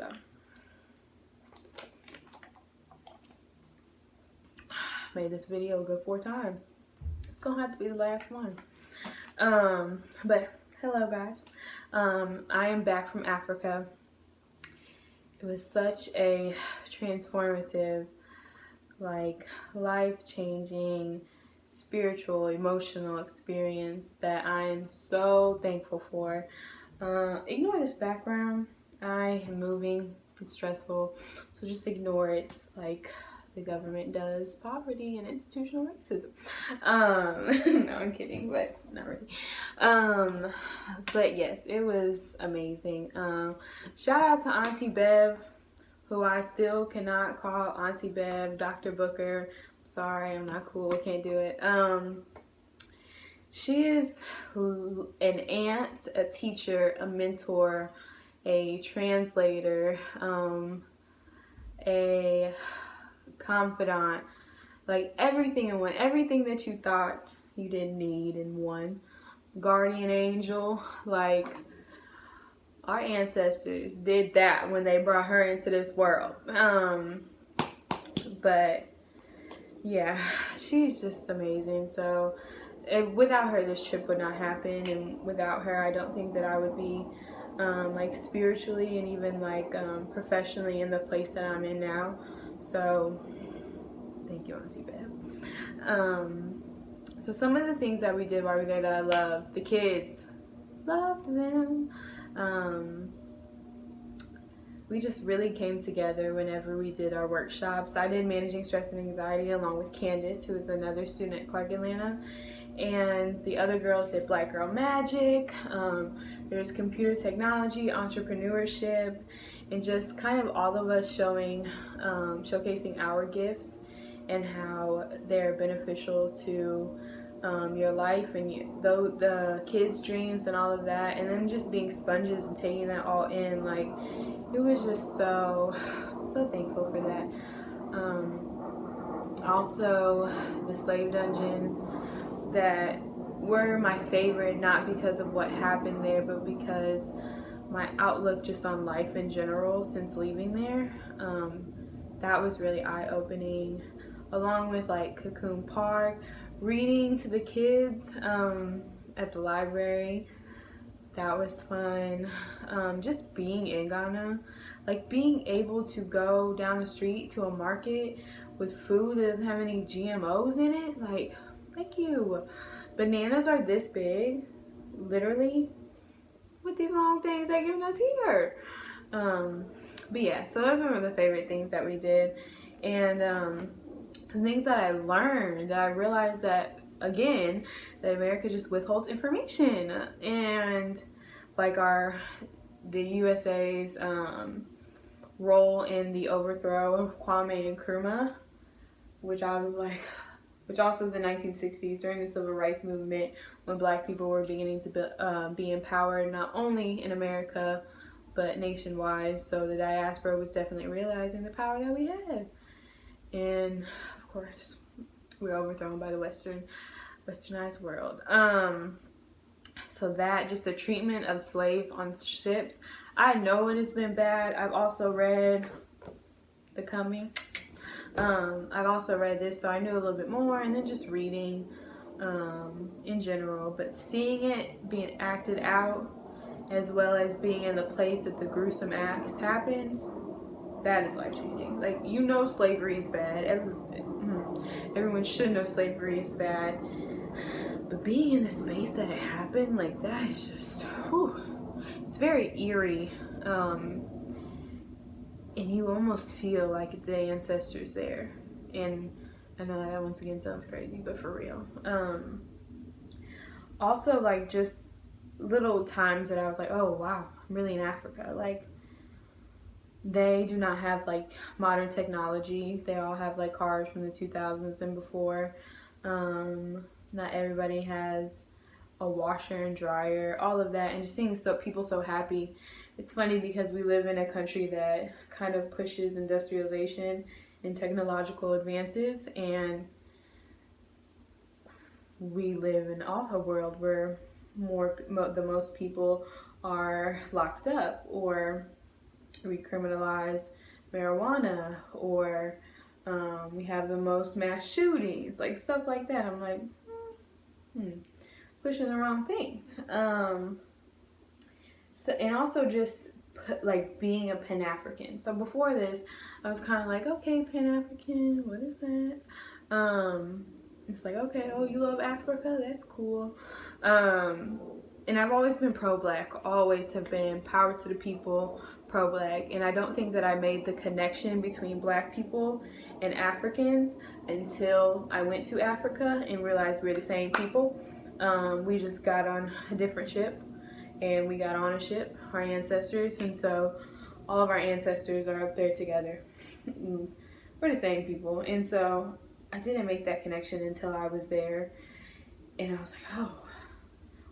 So made this video a good 4 times. It's gonna have to be the last one. But hello guys. I am back from Africa. It was such a transformative, like, life-changing, spiritual, emotional experience that I am so thankful for. Ignore this background. I am moving. It's stressful, so just ignore it. It's like the government does poverty and institutional racism. No, I'm kidding, but not really. But yes, it was amazing. Shout out to Auntie Bev, who I still cannot call Auntie Bev, Dr. Booker. Sorry, I'm not cool, can't do it. She is an aunt, a teacher, a mentor, a translator, a confidant, like everything in one. Everything that you thought you didn't need in one. Guardian angel, like our ancestors did that when they brought her into this world. But yeah, she's just amazing. So without her, this trip would not happen, and without her, I don't think that I would be like spiritually and even like professionally in the place that I'm in now. So thank you, Auntie Bev. So some of the things that we did while we were there that I loved, the kids, loved them. We just really came together whenever we did our workshops. I did Managing Stress and Anxiety along with Candace, who is another student at Clark Atlanta. And the other girls did Black Girl Magic. There's computer technology, entrepreneurship, and just kind of all of us showcasing our gifts and how they're beneficial to your life and the kids' dreams and all of that. And then just being sponges and taking that all in, like, it was just so thankful for that. Also, the slave dungeons that were my favorite, not because of what happened there, but because my outlook just on life in general since leaving there. That was really eye-opening, along with like Cocoon Park, reading to the kids at the library. That was fun. Just being in Ghana, like being able to go down the street to a market with food that doesn't have any GMOs in it, like, thank you. Bananas are this big, literally, with these long things they're giving us here. But yeah, so those were the favorite things that we did. And the things that I learned, that I realized that, again, that America just withholds information. And like the USA's role in the overthrow of Kwame Nkrumah, which also the 1960s, during the civil rights movement, when Black people were beginning to be empowered, not only in America, but nationwide. So the diaspora was definitely realizing the power that we had. And of course, we were overthrown by the westernized world. So that, just the treatment of slaves on ships, I know it has been bad. I've also read The Coming. I've also read this, so I knew a little bit more, and then just reading in general, but seeing it being acted out, as well as being in the place that the gruesome acts happened, that is life-changing. Like, you know slavery is bad. Everyone should know slavery is bad. But being in the space that it happened, like, that is just, whew, it's very eerie. And you almost feel like the ancestors there. And I know that once again sounds crazy, but for real. Also, like, just little times that I was like, oh wow, I'm really in Africa. Like, they do not have like modern technology. They all have like cars from the 2000s and before. Not everybody has a washer and dryer, all of that, and just seeing people so happy. It's funny because we live in a country that kind of pushes industrialization and technological advances, and we live in a world where the most people are locked up or we criminalize marijuana, or we have the most mass shootings, like stuff like that. I'm like, pushing the wrong things. So, and also just like being a Pan-African. So before this, I was kind of like, okay, Pan-African, what is that? It's like, okay, oh, you love Africa, that's cool. And I've always been pro-black, always have been power to the people, pro-black. And I don't think that I made the connection between black people and Africans until I went to Africa and realized we're the same people. We just got on a different ship, and we got on a ship, our ancestors, and so all of our ancestors are up there together. We're the same people. And so I didn't make that connection until I was there, and I was like, oh,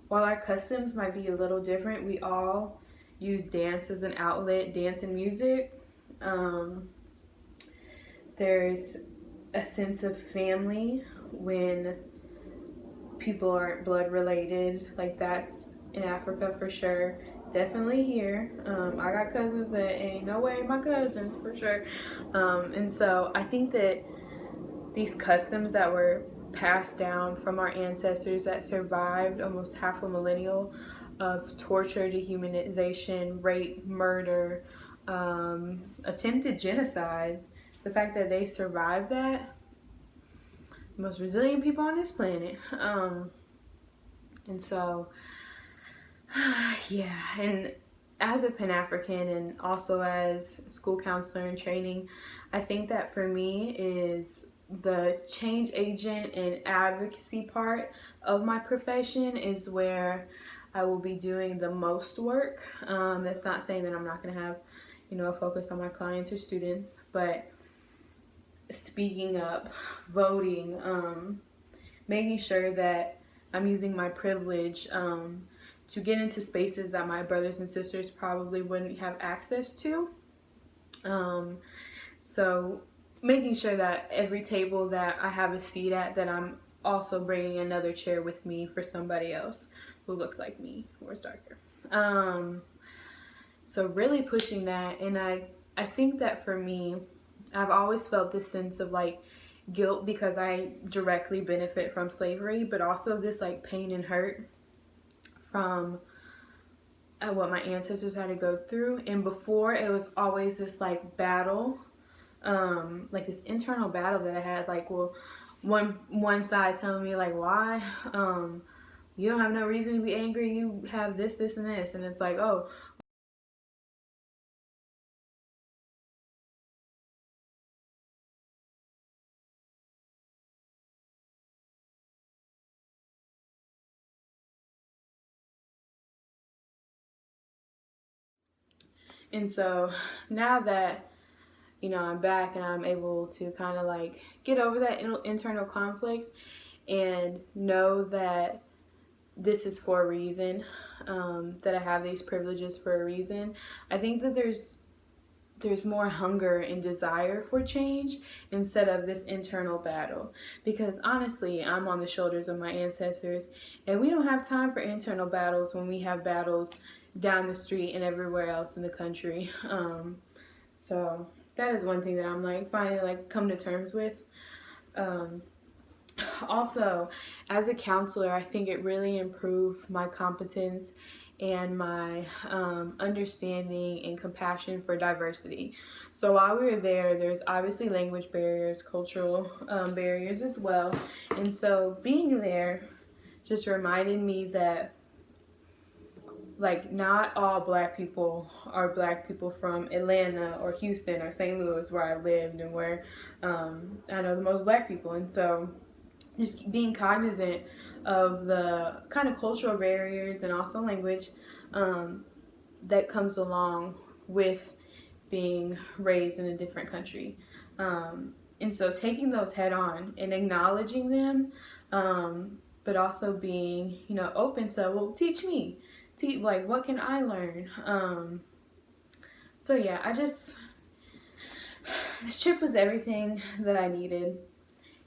while our customs might be a little different, we all use dance as an outlet, dance and music. There's a sense of family when people aren't blood related. Like, that's in Africa for sure. Definitely here. I got cousins that ain't no way my cousins for sure. And so I think that these customs that were passed down from our ancestors that survived almost half a millennial of torture, dehumanization, rape, murder, attempted genocide, the fact that they survived that, the most resilient people on this planet. And so, yeah, and as a Pan-African and also as school counselor in training, I think that for me is the change agent and advocacy part of my profession is where I will be doing the most work. That's not saying that I'm not going to have, a focus on my clients or students, but speaking up, voting, making sure that I'm using my privilege to get into spaces that my brothers and sisters probably wouldn't have access to. So making sure that every table that I have a seat at, that I'm also bringing another chair with me for somebody else who looks like me or is darker. So really pushing that. And I think that for me, I've always felt this sense of like guilt because I directly benefit from slavery, but also this like pain and hurt from what my ancestors had to go through. And before, it was always this like battle, like this internal battle that I had, like, well, one side telling me like, why, you don't have no reason to be angry, you have this, this, and this, and it's like, oh. And so now that I'm back and I'm able to kind of like get over that internal conflict and know that this is for a reason, that I have these privileges for a reason. I think that there's more hunger and desire for change instead of this internal battle. Because honestly, I'm on the shoulders of my ancestors, and we don't have time for internal battles when we have battles down the street and everywhere else in the country. So that is one thing that I'm like finally like come to terms with. Also, as a counselor, I think it really improved my competence and my understanding and compassion for diversity. So while we were there, there's obviously language barriers, cultural barriers as well. And so being there just reminded me that like not all black people are black people from Atlanta or Houston or St. Louis, where I lived and where I know the most black people. And so just being cognizant of the kind of cultural barriers and also language that comes along with being raised in a different country. And so taking those head on and acknowledging them, but also being, open to, well, teach me. Like, what can I learn? So yeah, this trip was everything that I needed.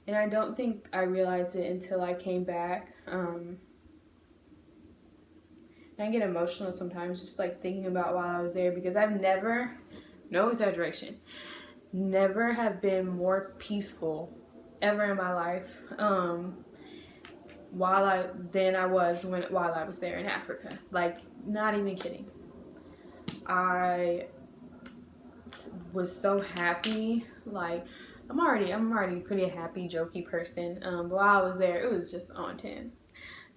And I don't think I realized it until I came back. And I get emotional sometimes just like thinking about while I was there, because I've never no exaggeration, never have been more peaceful ever in my life while I was there in Africa. Like, not even kidding. I was so happy. Like, I'm already a pretty happy, jokey person. But while I was there, it was just on 10.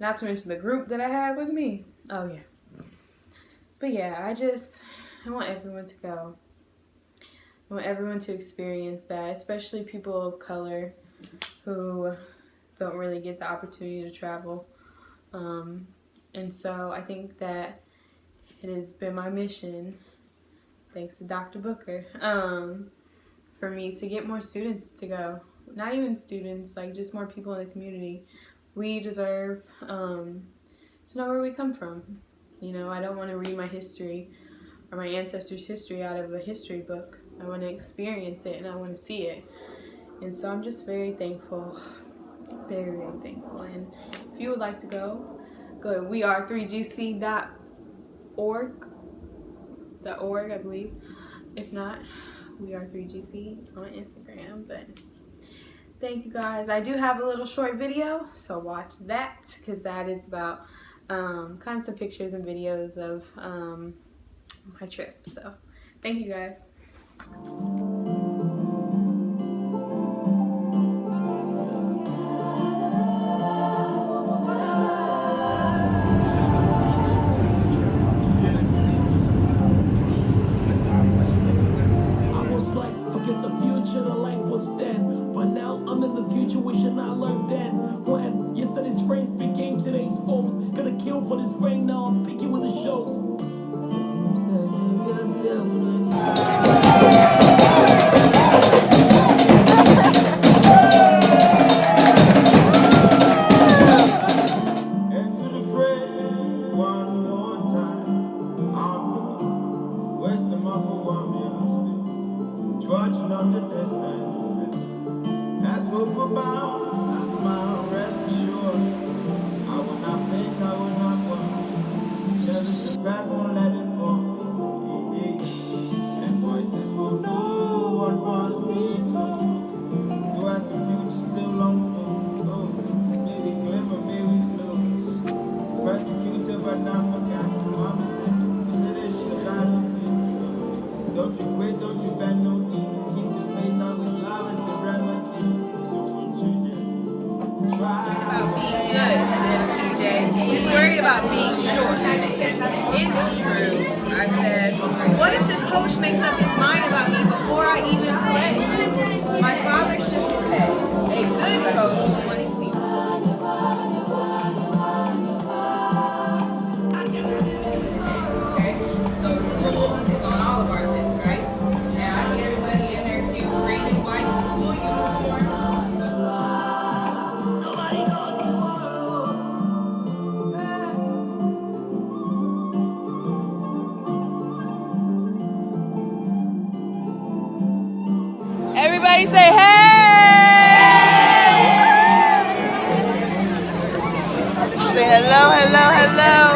Not to mention the group that I had with me. Oh yeah. But yeah, I want everyone to go. I want everyone to experience that, especially people of color who don't really get the opportunity to travel. And so I think that it has been my mission, thanks to Dr. Booker, for me to get more students to go. Not even students, like just more people in the community. We deserve to know where we come from. You know, I don't want to read my history or my ancestors' history out of a history book. I want to experience it and I want to see it. And so I'm just very thankful, very, very thankful. And if you would like to go to weare3gc.org, I believe. If not, weare3gc on Instagram. But thank you guys. I do have a little short video, so watch that, because that is about kind of some pictures and videos of my trip. So thank you guys. Wishing I learned then. When yesterday's friends became today's foes. Gonna kill for this ring, now I'm picky with the shows. He's worried about being short. It's true. I said, what if the coach makes up his mind about me before I even play? My father shook his head. A good coach will want to see. Okay, so school is on all of our lists, right? And I see everybody in their cute green and white school uniform. Everybody say hey! Say hello, hello, hello.